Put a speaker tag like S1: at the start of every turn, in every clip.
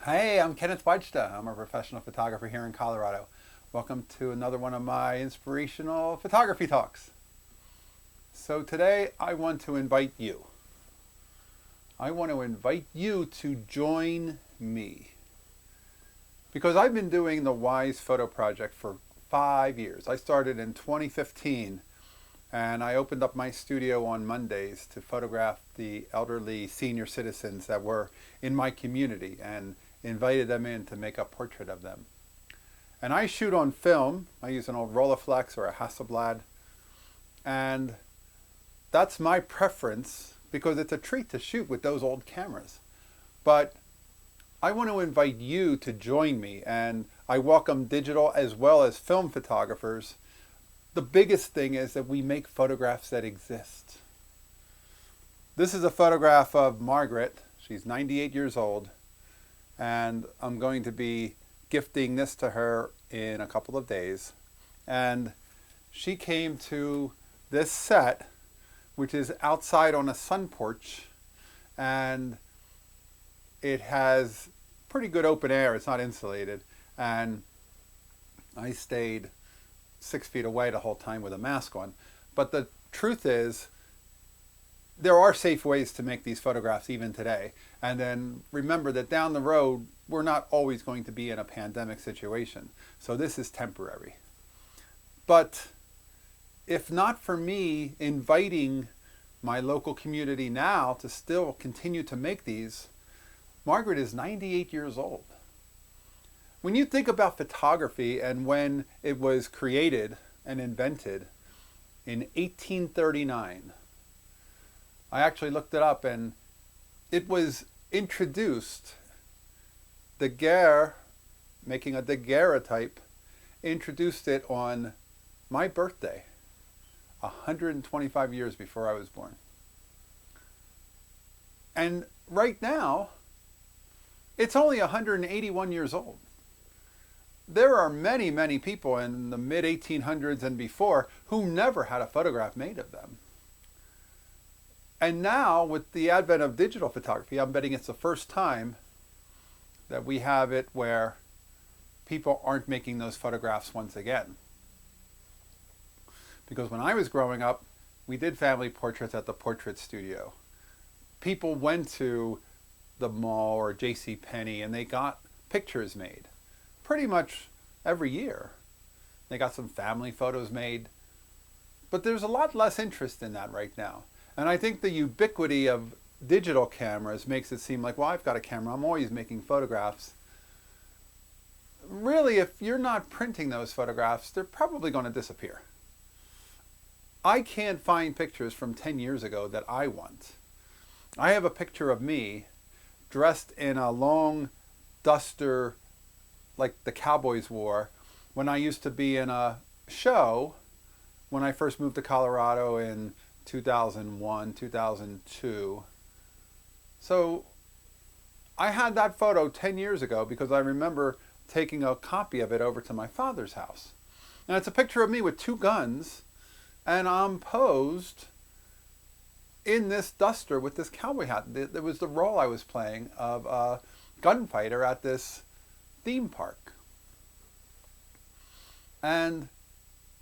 S1: Hey, I'm Kenneth Wajda. I'm a professional photographer here in Colorado. Welcome to another one of my inspirational photography talks. So today I want to invite you. I want to invite you to join me. Because I've been doing the Wise Photo Project for 5 years. I started in 2015 and I opened up my studio on Mondays to photograph the elderly senior citizens that were in my community and invited them in to make a portrait of them. And I shoot on film. I use an old Rolleiflex or a Hasselblad. And that's my preference because it's a treat to shoot with those old cameras. But I want to invite you to join me, and I welcome digital as well as film photographers. The biggest thing is that we make photographs that exist. This is a photograph of Margaret. She's 98 years old, and I'm going to be gifting this to her in a couple of days. And she came to this set, which is outside on a sun porch, and it has pretty good open air. It's not insulated. And I stayed 6 feet away the whole time with a mask on. But the truth is, there are safe ways to make these photographs even today. And then remember that down the road, we're not always going to be in a pandemic situation. So this is temporary. But if not for me inviting my local community now to still continue to make these, Margaret is 98 years old. When you think about photography and when it was created and invented in 1839, I actually looked it up and it was introduced, Daguerre, making a daguerreotype, introduced it on my birthday, 125 years before I was born. And right now, it's only 181 years old. There are many, many people in the mid-1800s and before who never had a photograph made of them. And now, with the advent of digital photography, I'm betting it's the first time that we have it where people aren't making those photographs once again. Because when I was growing up, we did family portraits at the portrait studio. People went to the mall or J.C. Penney and they got pictures made pretty much every year. They got some family photos made, but there's a lot less interest in that right now. And I think the ubiquity of digital cameras makes it seem like, well, I've got a camera, I'm always making photographs. Really, if you're not printing those photographs, they're probably going to disappear. I can't find pictures from 10 years ago that I want. I have a picture of me dressed in a long duster like the cowboys wore when I used to be in a show when I first moved to Colorado in 2001, 2002. So I had that photo 10 years ago because I remember taking a copy of it over to my father's house. And it's a picture of me with two guns, and I'm posed in this duster with this cowboy hat. It was the role I was playing of a gunfighter at this theme park. And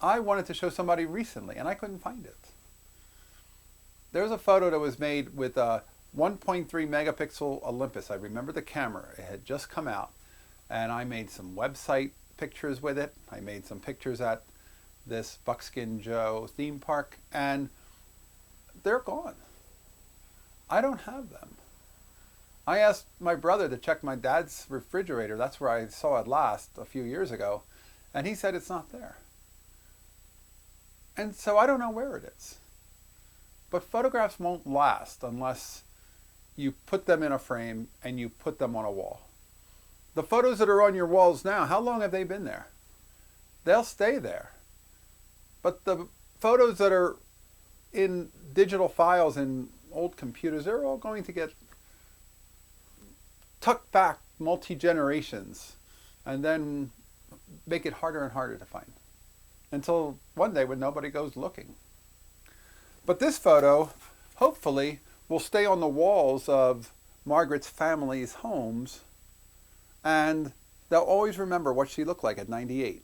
S1: I wanted to show somebody recently, and I couldn't find it. There's a photo that was made with a 1.3 megapixel Olympus. I remember the camera. It had just come out, and I made some website pictures with it. I made some pictures at this Buckskin Joe theme park, and they're gone. I don't have them. I asked my brother to check my dad's refrigerator. That's where I saw it last a few years ago, and he said it's not there. And so I don't know where it is. But photographs won't last unless you put them in a frame and you put them on a wall. The photos that are on your walls now, how long have they been there? They'll stay there. But the photos that are in digital files in old computers, they're all going to get tucked back multi-generations and then make it harder and harder to find until one day when nobody goes looking. But this photo, hopefully, will stay on the walls of Margaret's family's homes And they'll always remember what she looked like at 98.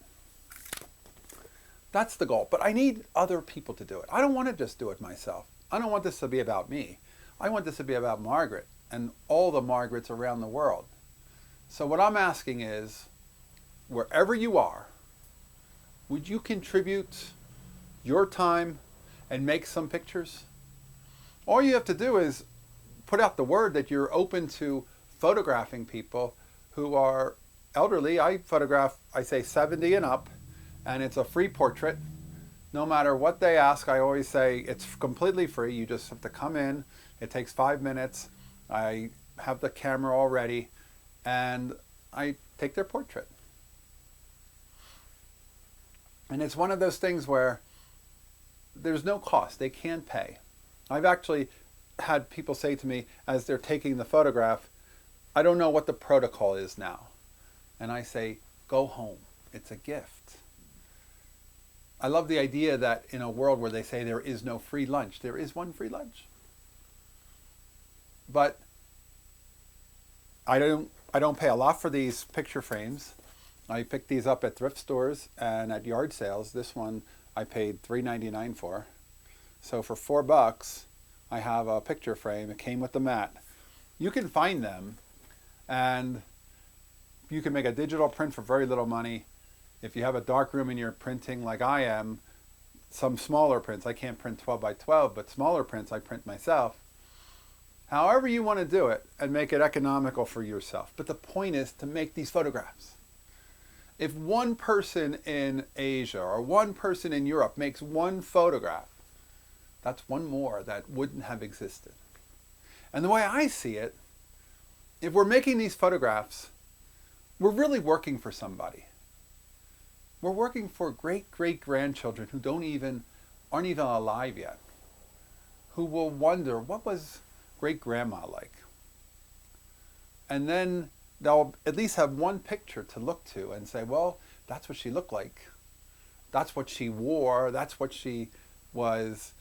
S1: That's the goal. But I need other people to do it. I don't want to just do it myself. I don't want this to be about me. I want this to be about Margaret and all the Margarets around the world. So what I'm asking is, wherever you are, would you contribute your time and make some pictures? All you have to do is put out the word that you're open to photographing people who are elderly. I photograph, I say 70 and up, and it's a free portrait. No matter what they ask, I always say it's completely free. You just have to come in. It takes 5 minutes. I have the camera all ready, and I take their portrait. And it's one of those things where there's no cost. They can't pay. I've actually had people say to me as they're taking the photograph, I don't know what the protocol is now. And I say, go home. It's a gift. I love the idea that in a world where they say there is no free lunch, there is one free lunch. But I don't pay a lot for these picture frames. I picked these up at thrift stores and at yard sales. This one I paid $3.99 for. So for $4, I have a picture frame. It came with the mat. You can find them, and you can make a digital print for very little money. If you have a dark room and you're printing like I am, some smaller prints, I can't print 12 by 12, but smaller prints I print myself. However you want to do it and make it economical for yourself. But the point is to make these photographs. If one person in Asia or one person in Europe makes one photograph, that's one more that wouldn't have existed. And the way I see it, if we're making these photographs, we're really working for somebody. We're working for great-great-grandchildren who aren't even alive yet, who will wonder, what was great-grandma like? And then they'll at least have one picture to look to and say, well, that's what she looked like. That's what she wore. That's what she was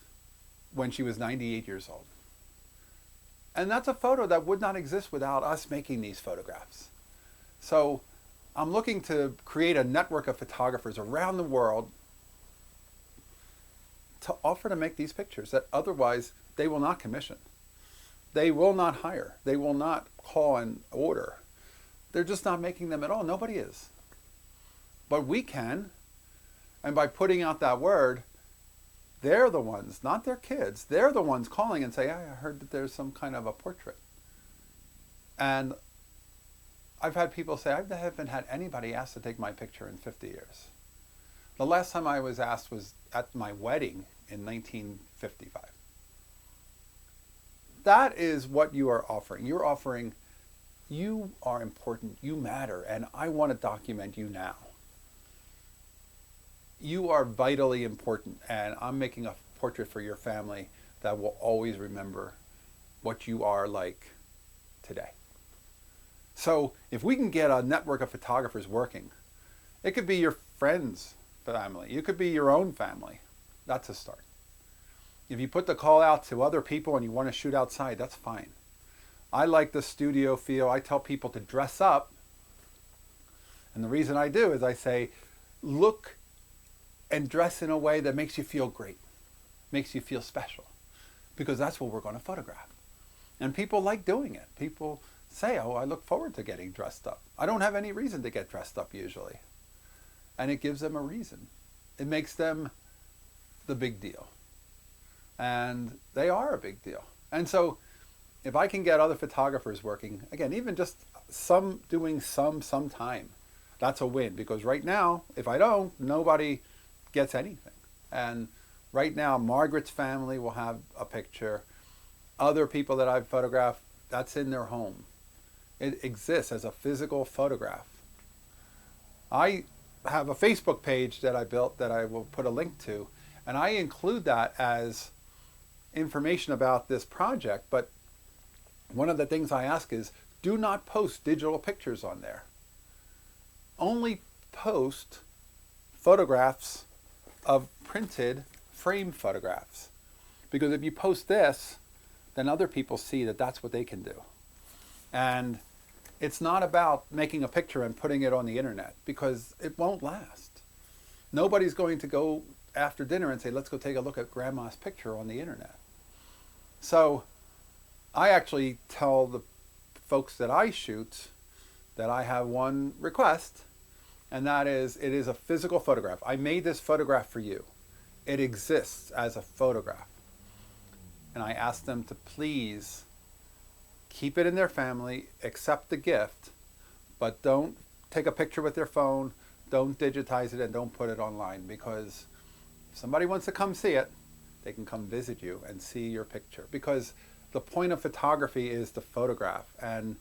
S1: when she was 98 years old. And that's a photo that would not exist without us making these photographs. So I'm looking to create a network of photographers around the world to offer to make these pictures that otherwise they will not commission. They will not hire. They will not call and order. They're just not making them at all. Nobody is. But we can. And by putting out that word, they're the ones, not their kids. They're the ones calling and say, hey, I heard that there's some kind of a portrait. And I've had people say, I haven't had anybody ask to take my picture in 50 years. The last time I was asked was at my wedding in 1955. That is what you are offering. You're offering, you are important, you matter, and I want to document you now. You are vitally important, and I'm making a portrait for your family that will always remember what you are like today. So if we can get a network of photographers working, it could be your friend's family. You could be your own family. That's a start. If you put the call out to other people and you want to shoot outside, that's fine. I like the studio feel. I tell people to dress up. And the reason I do is I say, look and dress in a way that makes you feel great, makes you feel special, because that's what we're going to photograph. And people like doing it. People say, oh, I look forward to getting dressed up. I don't have any reason to get dressed up usually. And it gives them a reason. It makes them the big deal. And they are a big deal. And so if I can get other photographers working, again, even just some doing sometime, that's a win. Because right now, if I don't, nobody gets anything. And right now, Margaret's family will have a picture. Other people that I've photographed, that's in their home. It exists as a physical photograph. I have a Facebook page that I built that I will put a link to, and I include that as information about this project, but one of the things I ask is, do not post digital pictures on there. Only post photographs of printed frame photographs. Because if you post this, then other people see that that's what they can do. And It's not about making a picture and putting it on the internet because it won't last. Nobody's going to go after dinner and say, let's go take a look at grandma's picture on the internet. So I actually tell the folks that I shoot that I have one request, and that is, it is a physical photograph. I made this photograph for you. It exists as a photograph. And I ask them to please keep it in their family, accept the gift, but don't take a picture with their phone, don't digitize it, and don't put it online, because if somebody wants to come see it, they can come visit you and see your picture. Because the point of photography is to photograph. And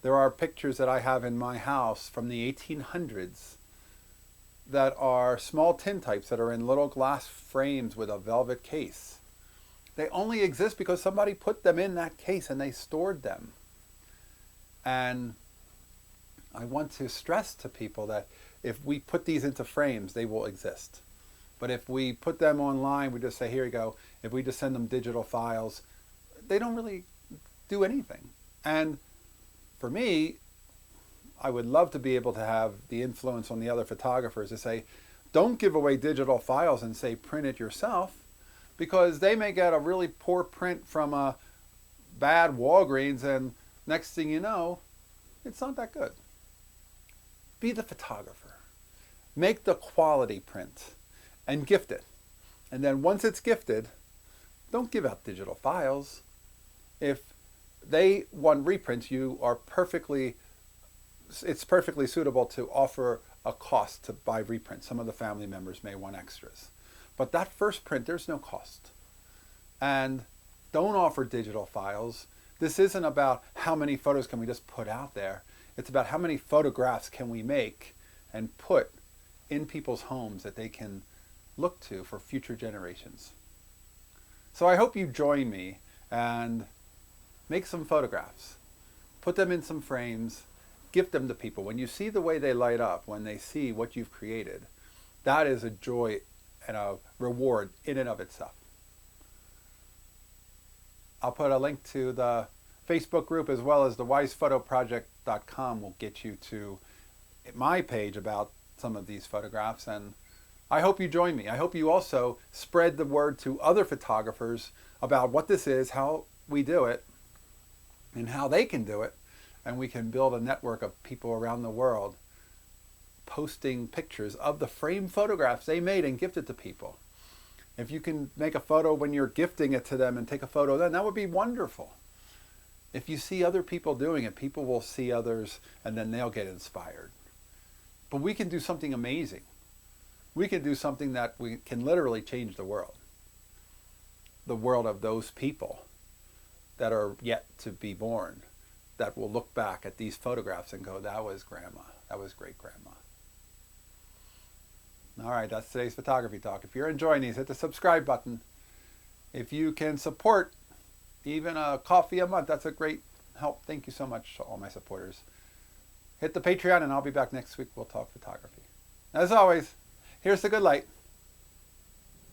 S1: there are pictures that I have in my house from the 1800s that are small tintypes that are in little glass frames with a velvet case. They only exist because somebody put them in that case and they stored them. And I want to stress to people that if we put these into frames, they will exist. But if we put them online, we just say, here you go. If we just send them digital files, they don't really do anything. And for me, I would love to be able to have the influence on the other photographers to say, don't give away digital files and say print it yourself, because they may get a really poor print from a bad Walgreens, and next thing you know, it's not that good. Be the photographer. Make the quality print and gift it. And then once it's gifted, don't give out digital files. If they want reprints, it's perfectly suitable to offer a cost to buy reprints. Some of the family members may want extras. But that first print, there's no cost. And don't offer digital files. This isn't about how many photos can we just put out there. It's about how many photographs can we make and put in people's homes that they can look to for future generations. So I hope you join me and make some photographs. Put them in some frames. Gift them to people. When you see the way they light up, when they see what you've created, that is a joy and a reward in and of itself. I'll put a link to the Facebook group as well as the wisephotoproject.com will get you to my page about some of these photographs. And I hope you join me. I hope you also spread the word to other photographers about what this is, how we do it, and how they can do it. And we can build a network of people around the world posting pictures of the framed photographs they made and gifted to people. If you can make a photo when you're gifting it to them and take a photo then, that would be wonderful. If you see other people doing it, people will see others and then they'll get inspired. But we can do something amazing. We can do something that we can literally change the world. The world of those people that are yet to be born, that will look back at these photographs and go, that was grandma, that was great-grandma. All right, that's today's photography talk. If you're enjoying these, hit the subscribe button. If you can support even a coffee a month, that's a great help. Thank you so much to all my supporters. Hit the Patreon and I'll be back next week. We'll talk photography. As always, here's the good light.